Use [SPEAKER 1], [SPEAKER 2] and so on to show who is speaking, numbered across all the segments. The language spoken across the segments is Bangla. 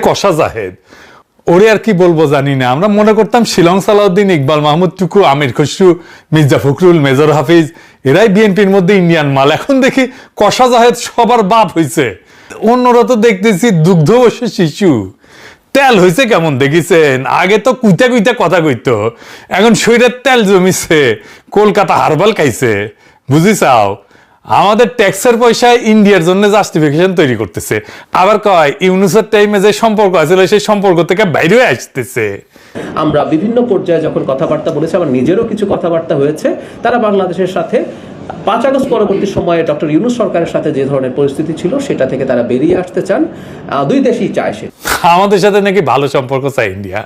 [SPEAKER 1] কষা জাহেদ, ওরে আর কি বলবো জানি না। আমরা মনে করতাম শিলং সালাউদ্দিন, ইকবাল মাহমুদ টুকু, আমির খসরু, মির্জা ফখরুল, মেজর হাফিজ এরাই বিএনপির মধ্যে ইন্ডিয়ান মাল। এখন দেখি কষা জাহেদ সবার বাপ হয়েছে। অন্যরা তো দেখতেছি দুগ্ধ বসে শিশু। তেল হয়েছে কেমন দেখিছেন? আগে তো কুইটা কুইটা কথা কইতো, এখন শরীরের তেল জমিছে, কলকাতা হারবাল খাইছে। বুঝি চাও? আমাদের ট্যাক্সের পয়সায় ইন্ডিয়ার জন্য জাস্টিফিকেশন তৈরি করতেছে, আবার কয় ইউনুসের টাইমে যে সম্পর্ক আছিল সেই সম্পর্ক থেকে বাইরে আসতেছে।
[SPEAKER 2] আমরা বিভিন্ন পর্যায়ে যখন কথাবার্তা বলেছি, আমার নিজেরও কিছু কথাবার্তা হয়েছে, তারা বাংলাদেশের সাথে 5 আগস্ট পরবর্তী সময়ে ডক্টর ইউনুস সরকারের সাথে যে ধরনের পরিস্থিতি ছিল সেটা থেকে তারা বেরিয়ে আসতে চান। দুই দেশই চায় সে। আমাদের
[SPEAKER 1] সাথে নাকি ভালো সম্পর্ক চায় ইন্ডিয়া।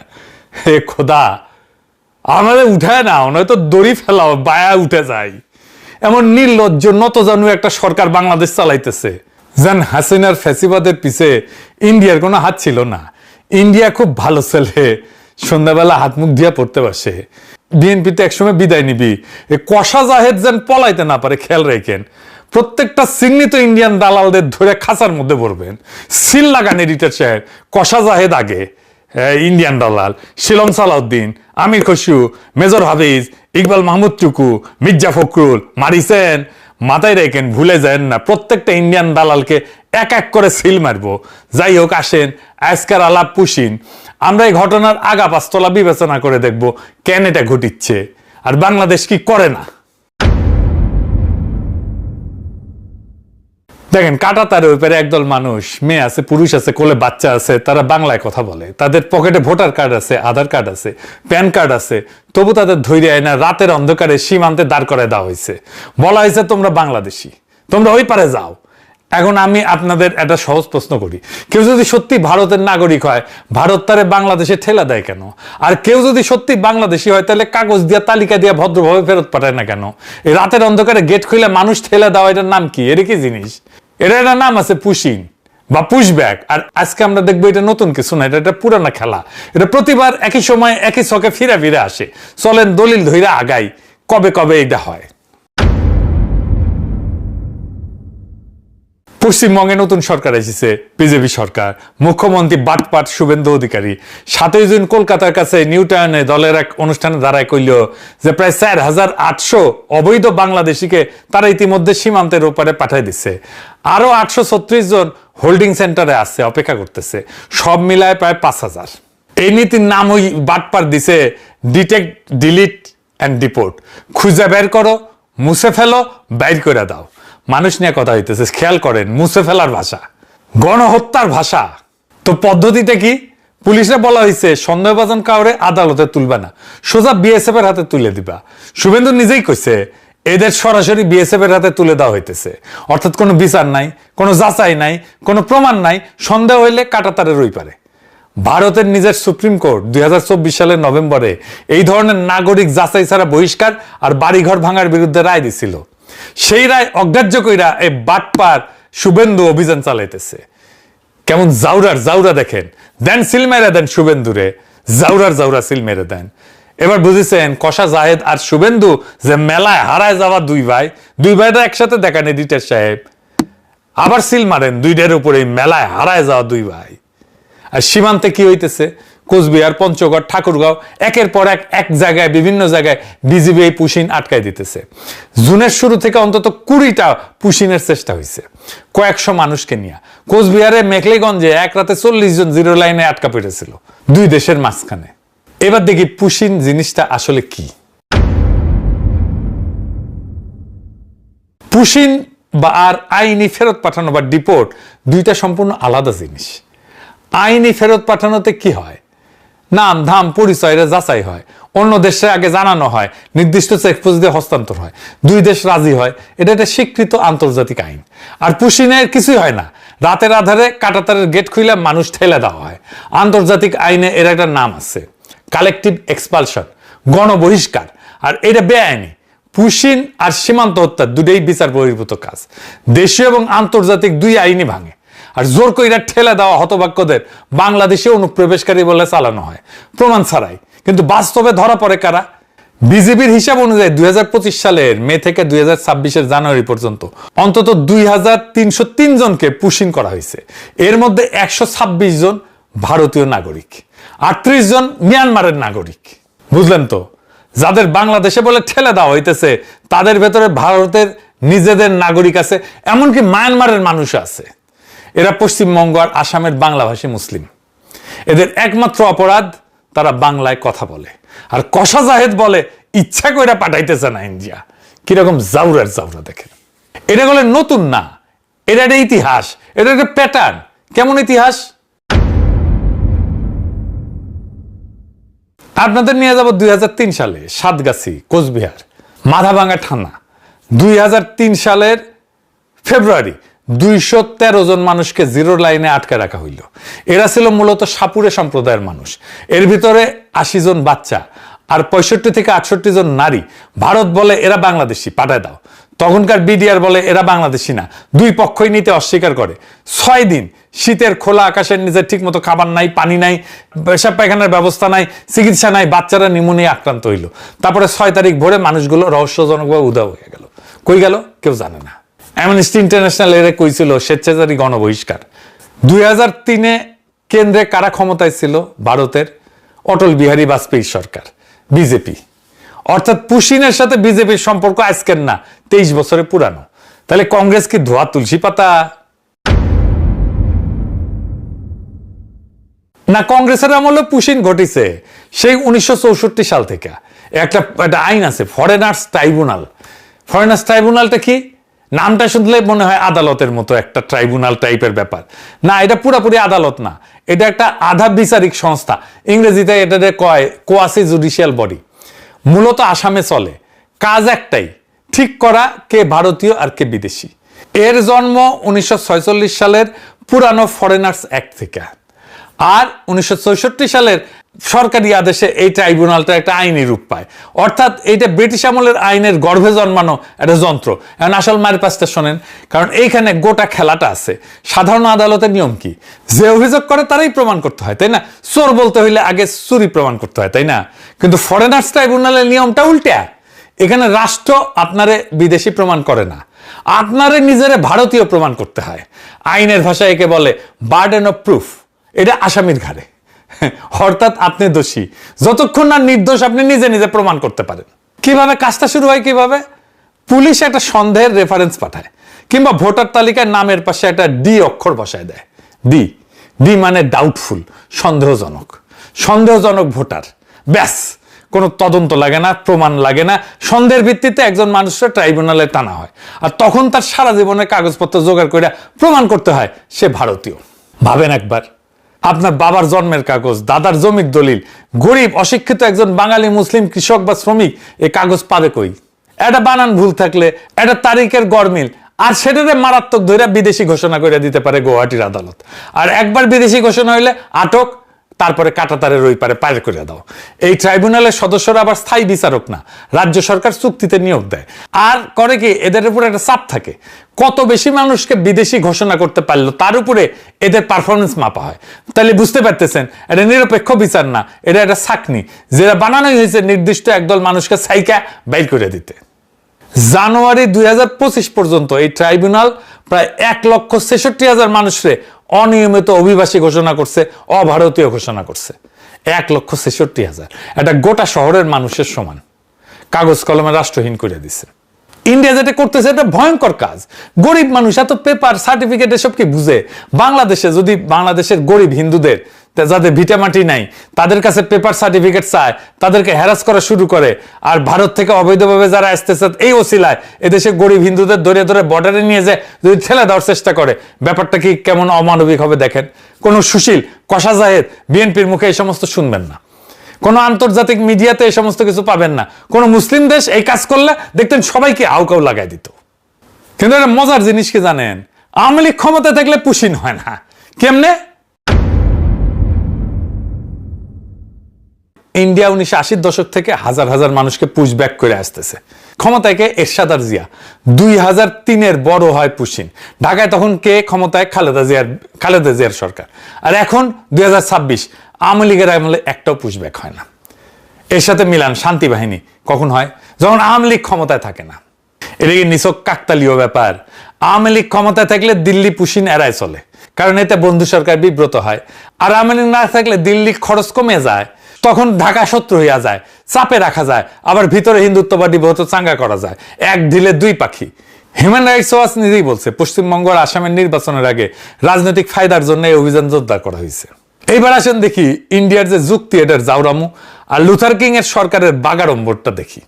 [SPEAKER 1] হে খোদা, আমাদের উঠায় না, নয়তো দড়ি ফেলাও, বায়া উঠে যায়। এমন নির্লজ্জ নতজানু একটা সরকার বাংলাদেশ চালাইতেছে। যেন হাসিনার ফ্যাসিবাদের পিছে ইন্ডিয়ার কোনো হাত ছিল না। ইন্ডিয়া খুব ভালো ছেলে, সন্ধ্যাবেলা হাত মুখ দিয়া পড়তে বসে। বিএনপিতে একসময় বিদায় নিবি, এ কষা জাহেদ যেন পলাইতে না পারে খেয়াল রাখেন। প্রত্যেকটা চিহ্নিত ইন্ডিয়ান দালালদের ধরে খাঁচার মধ্যে পড়বেন। সিল লাগান এডিটর সাহেব, কষা জাহেদ আগে, ইন্ডিয়ান দালাল, শিলং সালাউদ্দিন, আমির খসরু, মেজর হাফিজ, ইকবাল মাহমুদ টুকু, মির্জা ফখরুল মারিছেন। মাথায় রেখেন, ভুলে যান না, প্রত্যেকটা ইন্ডিয়ান দালালকে এক এক করে সিল মারবো। যাই হোক, আসেন আজকের আলাপ পুশিন। আমরা এই ঘটনার আগা পাঁচতলা বিবেচনা করে দেখব কেন এটা ঘটিচ্ছে আর বাংলাদেশ কি করে না। দেখেন, কাঁটাতারের উপরে একদল মানুষ, মেয়ে আছে, পুরুষ আছে, কোলে বাচ্চা আছে, তারা বাংলায় কথা বলে। তাদের পকেটে ভোটার কার্ড আছে, আধার কার্ড আছে, প্যান কার্ড আছে, তবু তাদের ধৈর্য আয় না। রাতের অন্ধকারে সীমান্তে দাঁড় করে দেওয়া হয়েছে, বলা হয়েছে তোমরা বাংলাদেশি, তোমরা ওই পারে যাও। এখন আমি আপনাদের একটা সহজ প্রশ্ন করি, কেউ যদি সত্যি ভারতের নাগরিক হয়, ভারত তারে বাংলাদেশে ঠেলা দেয় কেন? আর কেউ যদি সত্যি বাংলাদেশি হয়, তাহলে কাগজ দিয়া, তালিকা দিয়া ভদ্রভাবে ফেরত পাঠায় না কেন? এই রাতের অন্ধকারে গেট খুলে মানুষ ঠেলা দেওয়া, এটার নাম কি? এর কি জিনিস? এটা একটা নাম আছে পুশিং বা পুশব্যাক। আর আজকে আমরা দেখবো এটা নতুন কিছু না, এটা পুরানা খেলা। এটা প্রতিবার একই সময় একই ছকে ফিরে ফিরে আসে। চলেন দলিল ধইরা আগাই, কবে কবে এটা হয়। পশ্চিমবঙ্গে নতুন সরকার এসেছে, বিজেপি সরকার। মুখ্যমন্ত্রী বাটপাট শুভেন্দু অধিকারী 7 জুন কলকাতার কাছে নিউ টাউনে দলের এক অনুষ্ঠানে দাঁড়ায় কইল যে প্রায় 4800 অবৈধ বাংলাদেশিকে তারা ইতিমধ্যে সীমান্তের ওপারে পাঠিয়ে দিচ্ছে। আরো 836 জন হোল্ডিং সেন্টারে আছে, অপেক্ষা করতেছে। সব মিলায় প্রায় 5000। এই নীতির নাম ওই বাটপাট দিছে ডিটেক্ট, ডিলিট অ্যান্ড ডিপোর্ট। খুঁজে বের করো, মুছে ফেলো, বাইর করে দাও। মানুষ নিয়ে কথা হইতেছে, খেয়াল করেন, মুছে ফেলার ভাষা, গণহত্যার ভাষা। তো পদ্ধতিটা কি? পুলিশে বলা হয়েছে সন্দেহভাজন কাউরে আদালতে তুলবে না, সোজা বিএসএফ এর হাতে তুলে দিবা। শুভেন্দু নিজেই কইছে এদের সরাসরি বিএসএফ এর হাতে তুলে দেওয়া হইতেছে। অর্থাৎ কোনো বিচার নাই, কোনো যাচাই নাই, কোনো প্রমাণ নাই। সন্দেহ হইলে কাঁটাতারের ওই পারে। ভারতের নিজের সুপ্রিম কোর্ট 2024 সালের নভেম্বরে এই ধরনের নাগরিক যাচাই ছাড়া বহিষ্কার আর বাড়িঘর ভাঙার বিরুদ্ধে রায় দিছিল। সেই রায় অগ্রাহ্য কইরা এই বাটপার শুভেন্দু অভিযান চালাইতেছে। কেমন জাউরা দেখেন, দেন সিল মেরে দেন শুভেন্দুরে, জাউরা সিল মেরে দেন। এবার বুঝেছেন কষা জাহেদ আর শুভেন্দু যে মেলায় হারায় যাওয়া দুই ভাইটা একসাথে দেখান এডিটর সাহেব। আবার সিল মারেন দুইটার উপরে, মেলায় হারায় যাওয়া দুই ভাই। আর সীমান্তে কি হইতেছে? কোচবিহার, পঞ্চগড়, ঠাকুরগাঁও, একের পর এক জায়গায়, বিভিন্ন জায়গায় বিজিবি এই পুশিন আটকায় দিতেছে। জুনের শুরু থেকে অন্তত 20টা পুশিনের চেষ্টা হয়েছে, কয়েকশো মানুষকে নিয়ে। কোচবিহারে মেখলিগঞ্জে এক রাতে 40 জন জিরো লাইনে আটকা পড়েছিল, দুই দেশের মাঝখানে। এবার দেখি পুশিন জিনিসটা আসলে কি। পুশিন বা আর আইনি ফেরত পাঠানো বা ডিপোর্ট দুইটা সম্পূর্ণ আলাদা জিনিস। আইনি ফেরত পাঠানোতে কি হয়? নাম, ধাম, পরিচয় যাচাই হয়, অন্য দেশে আগে জানানো হয়, নির্দিষ্ট চেকপোস্ট দিয়ে হস্তান্তর হয়, দুই দেশ রাজি হয়। এটা একটা স্বীকৃত আন্তর্জাতিক আইন। আর পুশিনের কিছুই হয় না, রাতের আধারে কাঁটাতারের গেট খুলে মানুষ ঠেলে দেওয়া হয়। আন্তর্জাতিক আইনে এর একটা নাম আছে, কালেকটিভ এক্সপালশন, গণবহিষ্কার। আর এটা বেআইনি। পুশিন আর সীমান্ত হত্যা দুটোই বিচার বহির্ভূত কাজ। দেশীয় এবং আন্তর্জাতিক দুই আইনই ভাঙে। আর জোর কইরা ঠেলে দেওয়া হতভাগ্যদের বাংলাদেশে অনুপ্রবেশকারী বলে চালানো হয়, প্রমাণ ছাড়াই। কিন্তু বাস্তবে ধরা পড়ে কারা? বিজেপির হিসাব অনুযায়ী 2025 সালের মে থেকে 2026 জানুয়ারি পর্যন্ত অন্তত 2303 জনকে পুশিং করা হয়েছে। এর মধ্যে 126 জন ভারতীয় নাগরিক, 38 জন মিয়ানমারের নাগরিক। বুঝলেন তো, যাদের বাংলাদেশে বলে ঠেলে দেওয়া হইতেছে তাদের ভেতরে ভারতের নিজেদের নাগরিক আছে, এমনকি মায়ানমারের মানুষ আছে। এরা পশ্চিমবঙ্গ আর আসামের বাংলাভাষী মুসলিম। এদের একমাত্র অপরাধ তারা বাংলায় কথা বলে। আর কষা জাহেদ বলে ইচ্ছা করে পাঠাইতেছে না ইন্ডিয়া। কিরকম জাউরার জাউরা দেখেন। এটা বলে নতুন না, এটা একটা ইতিহাস, এটা একটা প্যাটার্ন। কেমন ইতিহাস? আপনাদের নিয়ে যাব 2003 সালে সাতগাছি, কোচবিহার, মাথাভাঙ্গা থানা। 2003 সালের ফেব্রুয়ারি 213 জন মানুষকে জিরো লাইনে আটকে রাখা হইল। এরা ছিল মূলত সাপুরে সম্প্রদায়ের মানুষ। এর ভিতরে 80 জন বাচ্চা আর 65 থেকে 68 জন নারী। ভারত বলে এরা বাংলাদেশি, পাঠায় দাও। তখনকার বিডিআর বলে এরা বাংলাদেশি না। দুই পক্ষই নিতে অস্বীকার করে। 6 দিন শীতের খোলা আকাশের নিচে ঠিক মতো খাবার নাই, পানি নাই, পেশাব পায়খানার ব্যবস্থা নাই, চিকিৎসা নাই, বাচ্চারা নিউমোনিয়া আক্রান্ত হইল। তারপরে 6 তারিখ ভোরে মানুষগুলো রহস্যজনকভাবে উধাও হয়ে গেল। কই গেল কেউ জানে না। অ্যামনেস্টি ইন্টারন্যাশনাল এর কইছিল স্বেচ্ছাচারী গণবহিষ্কার। 2003-এ কেন্দ্রে কারা ক্ষমতায় ছিল? ভারতের অটল বিহারী বাজপেয়ী সরকার, বিজেপি। অর্থাৎ পুশিনের সাথে বিজেপির সম্পর্ক আজকের না, 23 বছরে পুরানো। তাহলে কংগ্রেস কি ধোয়া তুলসী পাতা? না, কংগ্রেসের আমলে পুশিন ঘটিছে সেই 1964 সাল থেকে। একটা আইন আছে, ফরেনার্স ট্রাইব্যুনাল। ফরেনার্স ট্রাইব্যুনালটা কি? নামটা শুনলে মনে হয় আদালতের মতো একটা ট্রাইব্যুনাল টাইপের ব্যাপার। না, এটা পুরোপুরি আদালত না, এটা একটা আধা বিচারিক সংস্থা। ইংরেজিতে এটাকে কয় কোয়াসি জুডিশিয়াল বডি। মূলত আসামে চলে। কাজ একটাই, ঠিক করা কে ভারতীয় আর কে বিদেশি। এর জন্ম 1946 সালের পুরানো ফরেনার্স অ্যাক্ট থেকে। আর 1964 সালের সরকারি আদেশে এই ট্রাইব্যুনালটা একটা আইনি রূপ পায়। অর্থাৎ এইটা ব্রিটিশ আমলের আইনের গর্ভে জন্মানো একটা যন্ত্র। এখন আসল মায়ের পাশটা শোনেন, কারণ এইখানে গোটা খেলাটা আছে। সাধারণ আদালতের নিয়ম কি? যে অভিযোগ করে তারাই প্রমাণ করতে হয়, তাই না? চোর বলতে হইলে আগে চুরি প্রমাণ করতে হয়, তাই না? কিন্তু ফরেনার্স ট্রাইব্যুনালের নিয়মটা উল্টা। এখানে রাষ্ট্র আপনারে বিদেশি প্রমাণ করে না, আপনারে নিজেরে ভারতীয় প্রমাণ করতে হয়। আইনের ভাষায় একে বলে বার্ডেন অফ প্রুফ। এটা আসামির ঘাড়ে। অর্থাৎ আপনি দোষী যতক্ষণ না নির্দোষ আপনি নিজে নিজে প্রমাণ করতে পারেন। কিভাবে কাজটা শুরু হয়? কিভাবে? পুলিশ একটা সন্দেহের রেফারেন্স পাঠায়, কিংবা ভোটার তালিকার নামের পাশে একটা ডি অক্ষর বসায় দেয়। ডি ডি মানে ডাউটফুল, সন্দেহজনক। সন্দেহজনক ভোটার, ব্যাস। কোনো তদন্ত লাগে না, প্রমাণ লাগে না। সন্দেহের ভিত্তিতে একজন মানুষের ট্রাইব্যুনালে টানা হয়। আর তখন তার সারা জীবনের কাগজপত্র জোগাড় করে প্রমাণ করতে হয় সে ভারতীয়। ভাবেন একবার, আপনার বাবার জন্মের কাগজ, দাদার জমির দলিল, গরিব অশিক্ষিত একজন বাঙালি মুসলিম কৃষক বা শ্রমিক এই কাগজ পাবে কই? এটা বানান ভুল থাকলে, এটা তারিখের গরমিল, আর সেটাতে মারাত্মক ধরে বিদেশি ঘোষণা করে দিতে পারে গুয়াহাটির আদালত। আর একবার বিদেশি ঘোষণা হইলে আটক, তারপরে কাঁটাতারের ওই পারে পার করে দাও। এই ট্রাইব্যুনালের সদস্যরা আবার স্থায়ী বিচারক না, রাজ্য সরকার চুক্তিতে নিয়োগ দেয়। আর করে কি, এদের উপরে একটা চাপ থাকে। কত বেশি মানুষকে বিদেশি ঘোষণা করতে পারলো তার উপরে এদের পারফরমেন্স মাপা হয়। তাহলে বুঝতে পারতেছেন এটা নিরপেক্ষ বিচার না, এটা একটা ছাকনি, যেটা বানানোই হয়েছে নির্দিষ্ট একদল মানুষকে সাইকা বাইর করে দিতে। জানুয়ারি 2025 পর্যন্ত এই ট্রাইব্যুনাল প্রায় 1,66,000 মানুষকে অনিয়মিত অভিবাসী ঘোষণা করছে, অভারতীয় ঘোষণা করছে। 1,66,000, এটা গোটা শহরের মানুষের সমান। কাগজ কলমে রাষ্ট্রহীন করে দিছে। ইন্ডিয়া যেটা করতেছে এটা ভয়ঙ্কর কাজ। গরিব মানুষ এত পেপার সার্টিফিকেট এসব কি বুঝে? বাংলাদেশে যদি বাংলাদেশের গরিব হিন্দুদের, যাদের ভিটামাটি নাই, তাদের কাছে পেপার সার্টিফিকেট চায়, তাদেরকে হ্যারাস করা শুরু করে। আর ভারত থেকে অবৈধভাবে যারা আসতেছে এই ওসিলায় এদেশের গরিব হিন্দুদের ধরে ধরে বর্ডারে নিয়ে যায় যদি ঠেলে দেওয়ার চেষ্টা করে, ব্যাপারটা কি কেমন অমানবিক হবে দেখেন। কোন সুশীল কষা জাহেদ বিএনপির মুখে এই সমস্ত শুনবেন না। কোন আন্তর্জাতিক মিডিয়াতে এই সমস্ত কিছু পাবেন না। কোন মুসলিম দেশ এই কাজ করলে দেখতেন সবাইকে আউকাউ লাগাই দিত। কিন্তু একটা মজার জিনিস কি জানেন? আওয়ামী লীগ ক্ষমতায় থাকলে পুশিন হয় না। কেমনে? ইন্ডিয়া 1980-র দশক থেকে হাজার হাজার মানুষকে পুশব্যাক করে আসতেছে। ক্ষমতায় কে? এরশাদ আর জিয়া। 2003-এর বড় হয় পুশিন। ঢাকায় তখন কে ক্ষমতায়? খালেদা জিয়ার সরকার। আর এখন 2026 আওয়ামী লীগের আমলে একটাও পুশব্যাক হয় না। এর সাথে মিলান শান্তি বাহিনী কখন হয়? যখন আওয়ামী লীগ ক্ষমতায় থাকে না। এটা কি নিছক কাকতালীয় ব্যাপার? আওয়ামী লীগ ক্ষমতায় থাকলে দিল্লি পুশিন এড়ায় চলে, কারণ এতে বন্ধু সরকার বিব্রত হয়। আর আওয়ামী লীগ না থাকলে দিল্লি খরচ কমে যায়, তখন ঢাকা শত্রু হইয়া যায়, চাপে রাখা যায়, আবার ভিতরে হিন্দুত্ববাদী ভোট চাঙ্গা করা যায়। এক ঢিলে দুই পাখি। হিউম্যান রাইটস ওয়াচ নিজেই বলছে পশ্চিমবঙ্গ আর আসামের নির্বাচনের আগে রাজনৈতিক ফায়দার জন্য এই অভিযান জোরদার করা হয়েছে। এইবার আসেন দেখি ইন্ডিয়ার যে যুক্তি, এটার জাউরামু, আর লুথার কিং এর সরকারের বাগাড়ম্বরটা দেখি।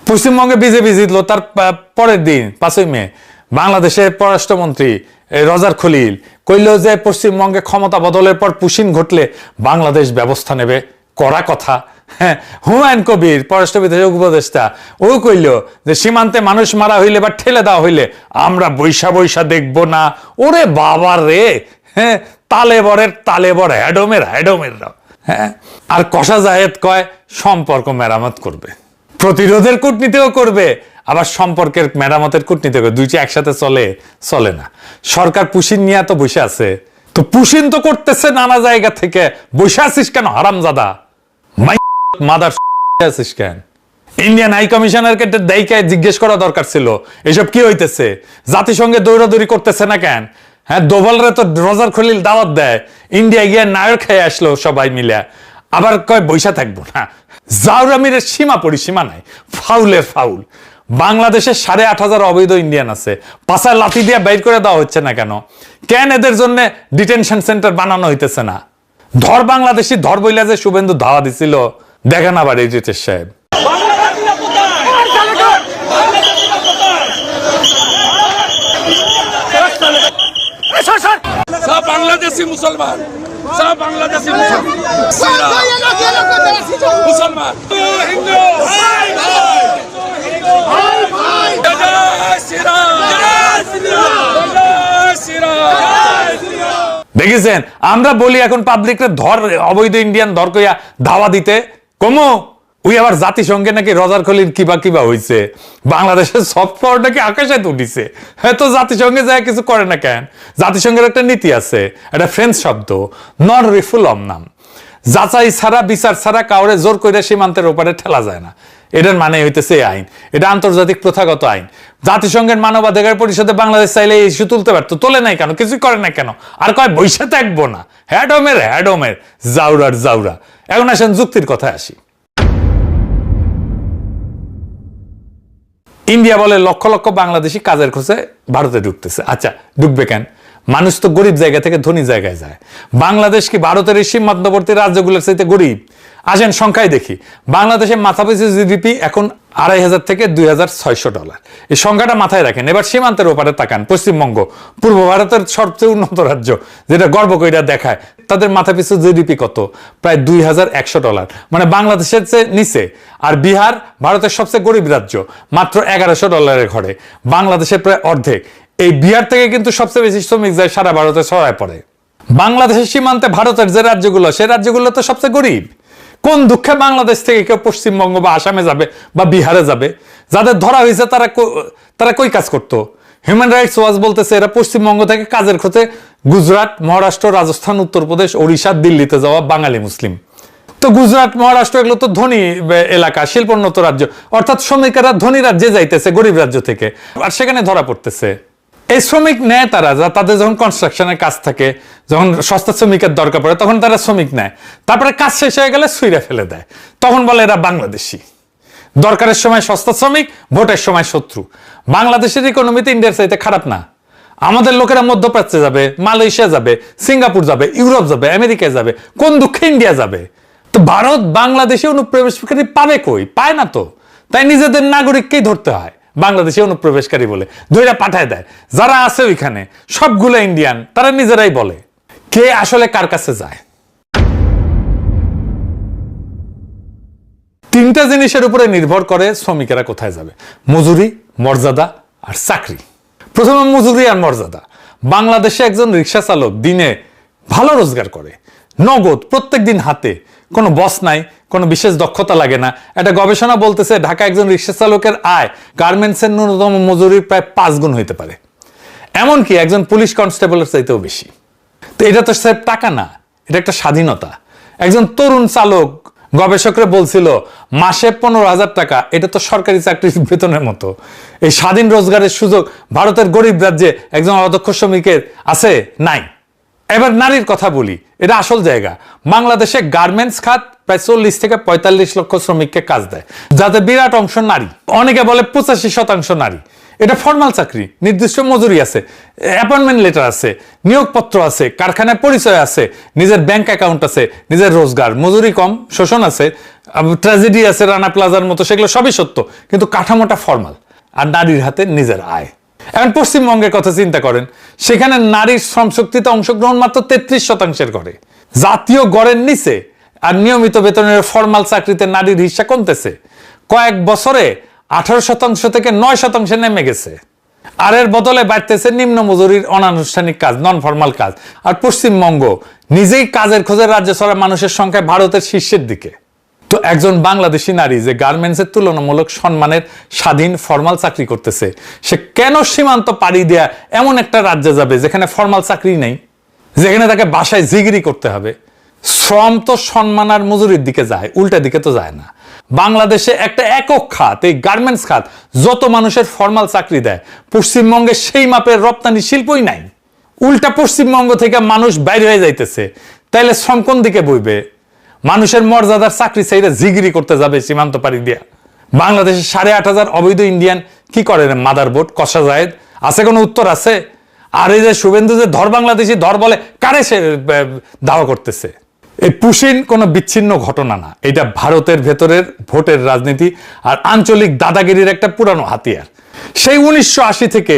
[SPEAKER 1] পশ্চিমবঙ্গে বিজেপি জিতলো, তার পরের দিন 5ই মে বাংলাদেশের পররাষ্ট্রমন্ত্রী রজার খলিল কইল যে পশ্চিমবঙ্গে ক্ষমতা বদলের পর পুশিন ঘটলে বাংলাদেশ ব্যবস্থা নেবে। করা কথা। হ্যাঁ, হুমায়ুন কবির পররাষ্ট্র উপদেষ্টা ও কইল যে সীমান্তে মানুষ মারা হইলে বা ঠেলে দেওয়া হইলে আমরা বৈশা বৈশা দেখব না। ওরে বাবা রে, হ্যাঁ, তালেবর হ্যাডোমের। হ্যাঁ, আর কষা জাহেদ কয় সম্পর্ক মেরামত করবে, প্রতিরোধের কূটনীতিও করবে, আবার সম্পর্কের মেরামতের কূটনীতি করবে। দুইটি একসাথে চলে না। সরকার পুশিন নিয়ে তো বসে আছে, তো পুশিন তো করতেছে নানা জায়গা থেকে। বসে আছিস কেন হারামজাদা, মাদার আছিস কেন? ইন্ডিয়ান হাই কমিশনারকে দায়িকায় জিজ্ঞেস করা দরকার ছিল এসব কি হইতেছে। জাতিসংঘে দৌড়াদৌড়ি করতেছে না কেন? হ্যাঁ, দোভালরে তো রজার খলিল দাওয়াত দেয়, ইন্ডিয়া গিয়ে নায়র খেয়ে আসলো সবাই মিলে, আবার কয় বৈশা থাকবো না। জাউরামির সীমা পরিসীমা নাই, ফাউলের ফাউল। বাংলাদেশে 8,500 অবৈধ ইন্ডিয়ান আছে, পাশায় লাথি দিয়ে বাইর করে দেওয়া হচ্ছে না কেন? এদের জন্য ডিটেনশন সেন্টার বানানো হইতেছে না? ধর বাংলাদেশি ধর বইলা যে শুভেন্দু ধাওয়া দিছিল, দেখেন আবার এই রিতেশ সাহেব।
[SPEAKER 3] সব বাংলাদেশি মুসলমান, সব বাংলাদেশি মুসলমান, হিন্দু।
[SPEAKER 1] দেখেছেন, আমরা বলি এখন পাবলিকরে ধর, অবৈধ ইন্ডিয়ান ধর কইয়া ধাওয়া দিতে কমো। ওই আবার জাতিসংঘে নাকি রজার খলিল কিবা হইছে, বাংলাদেশের সফট পাওয়ার নাকি আকাশে উঠিছে। হ্যাঁ, তো জাতিসংঘে যায় কিছু করে না কেন? জাতিসংঘের একটা নীতি আছে, এটা ফ্রেঞ্চ শব্দ, নন রিফুলম নাম। যাচাই ছাড়া বিচার ছাড়া কাউরে জোর করে সীমান্তের ওপারে ঠেলা যায় না। এটার মানে হইতেছে আইন, এটা আন্তর্জাতিক প্রথাগত আইন। জাতিসংঘের মানবাধিকার পরিষদে বাংলাদেশ চাইলে এই ইস্যু তুলতে পারতো, তোলে নাই কেন? কিছুই করে না কেন? আর কয় বৈশা থাকবো না। হ্যাডোমের জাউরা। এখন আসেন যুক্তির কথায় আসি। ইন্ডিয়া বলে লক্ষ লক্ষ বাংলাদেশি কাজের খোঁজে ভারতে ঢুকতেছে। আচ্ছা, ঢুকবে কেন? মানুষ তো গরিব জায়গা থেকে ধনী জায়গায় যায়। বাংলাদেশ কি ভারতের এই সীমান্তবর্তী রাজ্যগুলোর চাইতে গরিব? আসেন সংখ্যায় দেখি। বাংলাদেশের মাথাপিছু জিডিপি এখন $2,500 থেকে $2,600। এই সংখ্যাটা মাথায় রাখেন। এবার সীমান্তের ওপারে তাকান, পশ্চিমবঙ্গ, পূর্ব ভারতের সবচেয়ে উন্নত রাজ্য, যেটা গর্ব কইরা দেখায়, তাদের মাথাপিছু জিডিপি কত? প্রায় $2,100, মানে বাংলাদেশের চেয়ে নিচে। আর বিহার ভারতের সবচেয়ে গরিব রাজ্য, মাত্র $1,100 ঘরে, বাংলাদেশের প্রায় অর্ধেক। এই বিহার থেকে কিন্তু সবচেয়ে বেশি শ্রমিক যায় সারা ভারতে ছড়ায় পড়ে। বাংলাদেশের সীমান্তে ভারতের যে রাজ্যগুলো, সে রাজ্যগুলো তো সবচেয়ে গরিব। কোন দুঃখে বাংলাদেশ থেকে কেউ পশ্চিমবঙ্গ বা আসামে যাবে বা বিহারে যাবে? যাদের ধরা হয়েছে তারা কই কাজ করতো? হিউম্যান রাইটস ওয়াচ বলতেছে এরা পশ্চিমবঙ্গ থেকে কাজের খোঁজে গুজরাট, মহারাষ্ট্র, রাজস্থান, উত্তরপ্রদেশ, ওড়িশা, দিল্লিতে যাওয়া বাঙালি মুসলিম। তো গুজরাট, মহারাষ্ট্র এগুলো তো ধনী এলাকা, শিল্পোন্নত রাজ্য, অর্থাৎ শ্রমিকেরা ধনী রাজ্যে যাইতেছে গরিব রাজ্য থেকে, আর সেখানে ধরা পড়তেছে। এই শ্রমিক নেয় তারা, তাদের যখন কনস্ট্রাকশনের কাজ থাকে, যখন সস্তা শ্রমিকের দরকার পড়ে, তখন তারা শ্রমিক নেয়। তারপরে কাজ শেষ হয়ে গেলে ছুঁড়ে ফেলে দেয়, তখন বলে এরা বাংলাদেশি। দরকারের সময় সস্তা শ্রমিক, ভোটের সময় শত্রু। বাংলাদেশের ইকোনমিতে ইন্ডিয়ার চাইতে খারাপ না। আমাদের লোকেরা মধ্যপ্রাচ্যে যাবে, মালয়েশিয়া যাবে, সিঙ্গাপুর যাবে, ইউরোপ যাবে, আমেরিকায় যাবে, কোন দুঃখে ইন্ডিয়া যাবে? তো ভারত বাংলাদেশে অনুপ্রবেশকারী পাবে কই? পায় না তো, তাই নিজেদের নাগরিককেই ধরতে হয় বাংলাদেশে অনুপ্রবেশকারী বলে, ধইরা পাঠায় দেয়। যারা আছে ওইখানে সবগুলো ইন্ডিয়ান, তারা নিজেরাই বলে। কে আসলে কার কাছে যায়? তিনটা জিনিসের উপরে নির্ভর করে শ্রমিকেরা কোথায় যাবে: মজুরি, মর্যাদা আর চাকরি। প্রথমে মজুরি আর মর্যাদা। বাংলাদেশে একজন রিক্সা চালক দিনে ভালো রোজগার করে, নগদ প্রত্যেক দিন হাতে, কোনো বস নাই, কোনো বিশেষ দক্ষতা লাগে না। একটা গবেষণা বলতেছে ঢাকা একজন রিক্সা চালকের আয় গার্মেন্টসের ন্যূনতম মজুরির প্রায় 5 গুণ হইতে পারে, এমনকি একজন পুলিশ কনস্টেবলের চাইতেও বেশি। তো এটা তো স্যার টাকা না, এটা একটা স্বাধীনতা। একজন তরুণ চালক গবেষকরা বলছিল মাসে 15,000 টাকা, এটা তো সরকারি চাকরির বেতনের মতো। এই স্বাধীন রোজগারের সুযোগ ভারতের গরিব রাজ্যে একজন অদক্ষ শ্রমিকের আছে? নাই। এবার নারীর কথা বলি, এটা আসল জায়গা। বাংলাদেশে গার্মেন্টস খাত প্রায় 40 থেকে 45 লক্ষ শ্রমিককে কাজ দেয়, যাতে বিরাট অংশ নারী। অনেকে বলে 85% নারী। এটা ফর্মাল চাকরি, নির্দিষ্ট মজুরি আছে, অ্যাপয়েন্টমেন্ট লেটার আছে, নিয়োগপত্র আছে, কারখানায় পরিচয় আছে, নিজের ব্যাংক অ্যাকাউন্ট আছে, নিজের রোজগার, মজুরি কম, শোষণ আছে, ট্র্যাজেডি আছে রানা প্লাজার মতো, সেগুলো সবই সত্য, কিন্তু কাঠামোটা ফর্মাল। আর নারীর হাতে নিজের আয়। এখন পশ্চিমবঙ্গের কথা চিন্তা করেন, সেখানে নারীর শ্রমশক্তিতে অংশগ্রহণ মাত্র 33% করে, জাতীয় গড়ের নিচে। আর নিয়মিত বেতনের ফর্মাল চাকরিতে নারীর হিস্সা কমতেছে, কয়েক বছরে 18% থেকে 9% নেমে গেছে। আর এর বদলে বাড়তেছে নিম্ন মজুরির অনানুষ্ঠানিক কাজ, নন ফর্মাল কাজ। আর পশ্চিমবঙ্গ নিজেই কাজের খোঁজে রাজ্য ছাড়া মানুষের সংখ্যায় ভারতের শীর্ষের দিকে। তো একজন বাংলাদেশি নারী যে গার্মেন্টসের তুলনামূলক সম্মানের স্বাধীন ফর্মাল চাকরি করতেছে, সে কেন সীমান্ত পাড়ি দেয়া এমন একটা রাজ্যে যাবে যেখানে ফর্মাল চাকরি নেই, যেখানে তাকে বাসায় জিগিরি করতে হবে? শ্রম তো সম্মান আর মজুরির দিকে যায়, উল্টা দিকে তো যায় না। বাংলাদেশে একটা একক খাত, এই গার্মেন্টস খাত, যত মানুষের ফর্মাল চাকরি দেয়, পশ্চিমবঙ্গে সেই মাপের রপ্তানি শিল্পই নাই। উল্টা পশ্চিমবঙ্গ থেকে মানুষ বাইরে হয়ে যাইতেছে। তাইলে শ্রম কোন দিকে বইবে? মানুষের মর্যাদার চাকরি চাইলে জিগিরি করতে যাবে সীমান্ত পাড়ি দিয়া। বাংলাদেশে 8,500 অবৈধ ইন্ডিয়ান কি করে মাদার বোর্ড কষা জায়েদ আছে? কোনো উত্তর আছে? আর এই যে শুভেন্দু যে ধর বাংলাদেশি ধর বলে, কারে সে দাওয়া করতেছে? এই পুশিন কোনো বিচ্ছিন্ন ঘটনা না, এটা ভারতের ভেতরের ভোটের রাজনীতি আর আঞ্চলিক দাদাগিরির একটা পুরানো হাতিয়ার। সেই 1980 থেকে